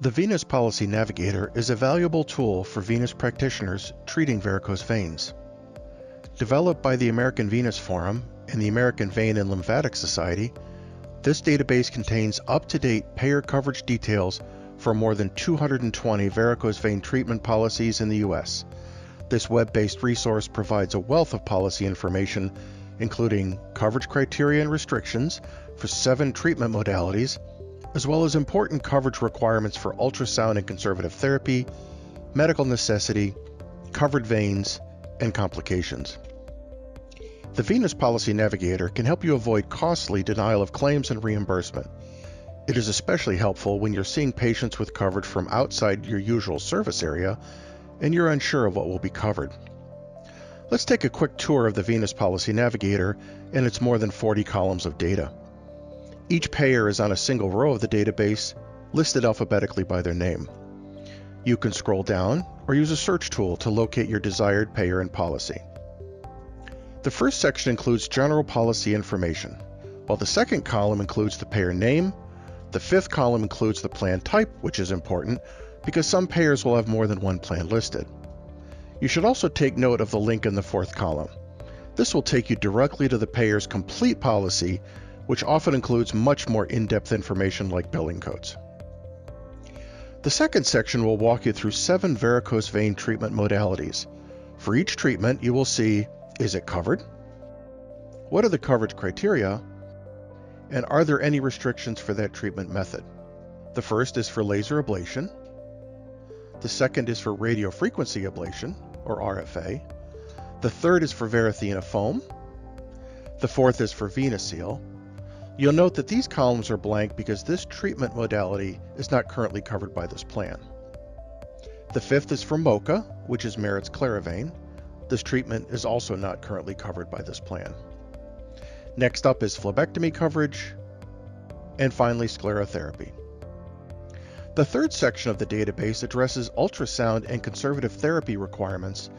The Venous Policy Navigator is a valuable tool for venous practitioners treating varicose veins. Developed by the American Venous Forum and the American Vein and Lymphatic Society, this database contains up-to-date payer coverage details for more than 220 varicose vein treatment policies in the U.S. This web-based resource provides a wealth of policy information, including coverage criteria and restrictions for 7 treatment modalities, as well as important coverage requirements for ultrasound and conservative therapy, medical necessity, covered veins, and complications. The Venous Policy Navigator can help you avoid costly denial of claims and reimbursement. It is especially helpful when you're seeing patients with coverage from outside your usual service area and you're unsure of what will be covered. Let's take a quick tour of the Venous Policy Navigator and its more than 40 columns of data. Each payer is on a single row of the database, listed alphabetically by their name. You can scroll down or use a search tool to locate your desired payer and policy. The first section includes general policy information, while the second column includes the payer name. The fifth column includes the plan type, which is important because some payers will have more than one plan listed. You should also take note of the link in the fourth column. This will take you directly to the payer's complete policy, which often includes much more in-depth information like billing codes. The second section will walk you through 7 varicose vein treatment modalities. For each treatment, you will see, is it covered? What are the coverage criteria? And are there any restrictions for that treatment method? The first is for laser ablation. The second is for radiofrequency ablation, or RFA. The third is for Varithena foam. The fourth is for Venous. You'll note that these columns are blank because this treatment modality is not currently covered by this plan. The fifth is for MoCA, which is Merit's Clarivein. This treatment is also not currently covered by this plan. Next up is phlebectomy coverage, and finally sclerotherapy. The third section of the database addresses ultrasound and conservative therapy requirements,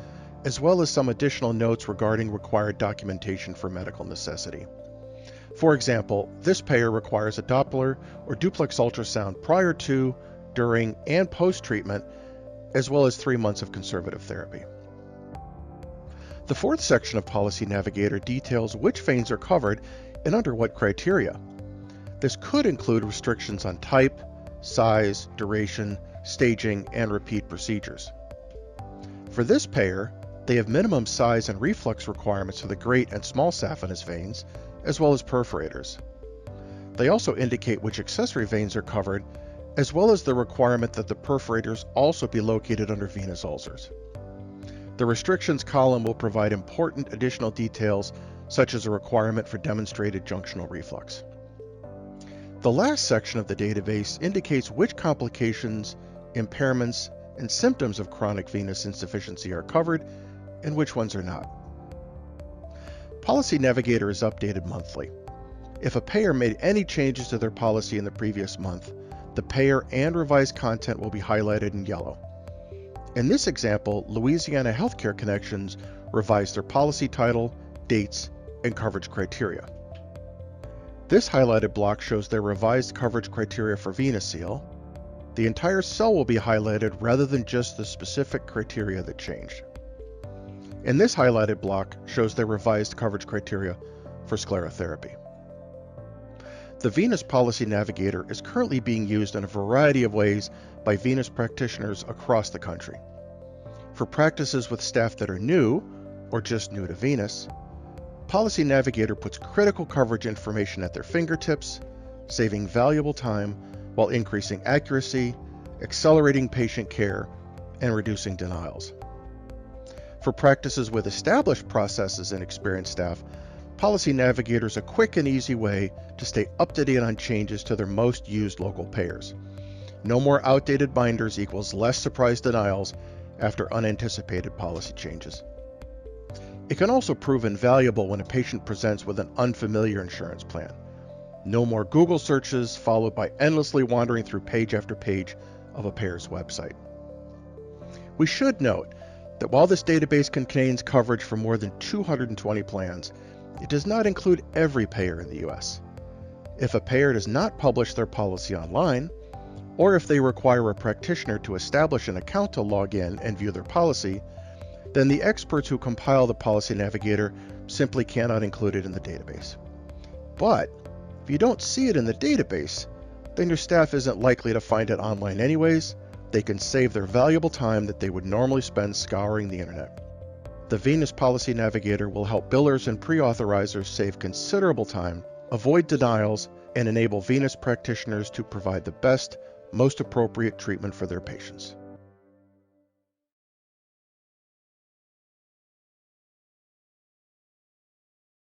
as well as some additional notes regarding required documentation for medical necessity. For example, this payer requires a Doppler or duplex ultrasound prior to, during, and post-treatment, as well as 3 months of conservative therapy. The fourth section of Policy Navigator details which veins are covered and under what criteria. This could include restrictions on type, size, duration, staging, and repeat procedures. For this payer, they have minimum size and reflux requirements for the great and small saphenous veins, as well as perforators. They also indicate which accessory veins are covered, as well as the requirement that the perforators also be located under venous ulcers. The restrictions column will provide important additional details, such as a requirement for demonstrated junctional reflux. The last section of the database indicates which complications, impairments, and symptoms of chronic venous insufficiency are covered and which ones are not. Policy Navigator is updated monthly. If a payer made any changes to their policy in the previous month, the payer and revised content will be highlighted in yellow. In this example, Louisiana Healthcare Connections revised their policy title, dates, and coverage criteria. This highlighted block shows their revised coverage criteria for Venous. The entire cell will be highlighted rather than just the specific criteria that changed. And this highlighted block shows their revised coverage criteria for sclerotherapy. The Venous Policy Navigator is currently being used in a variety of ways by venous practitioners across the country. For practices with staff that are new, or just new to venous, Policy Navigator puts critical coverage information at their fingertips, saving valuable time while increasing accuracy, accelerating patient care, and reducing denials. For practices with established processes and experienced staff, Policy Navigator is a quick and easy way to stay up to date on changes to their most used local payers. No more outdated binders equals less surprise denials after unanticipated policy changes. It can also prove invaluable when a patient presents with an unfamiliar insurance plan. No more Google searches followed by endlessly wandering through page after page of a payer's website. We should note that while this database contains coverage for more than 220 plans, it does not include every payer in the U.S. If a payer does not publish their policy online, or if they require a practitioner to establish an account to log in and view their policy, then the experts who compile the Policy Navigator simply cannot include it in the database. But if you don't see it in the database, then your staff isn't likely to find it online anyways. They can save their valuable time that they would normally spend scouring the internet. The Venous Policy Navigator will help billers and pre-authorizers save considerable time, avoid denials, and enable Venous practitioners to provide the best, most appropriate treatment for their patients.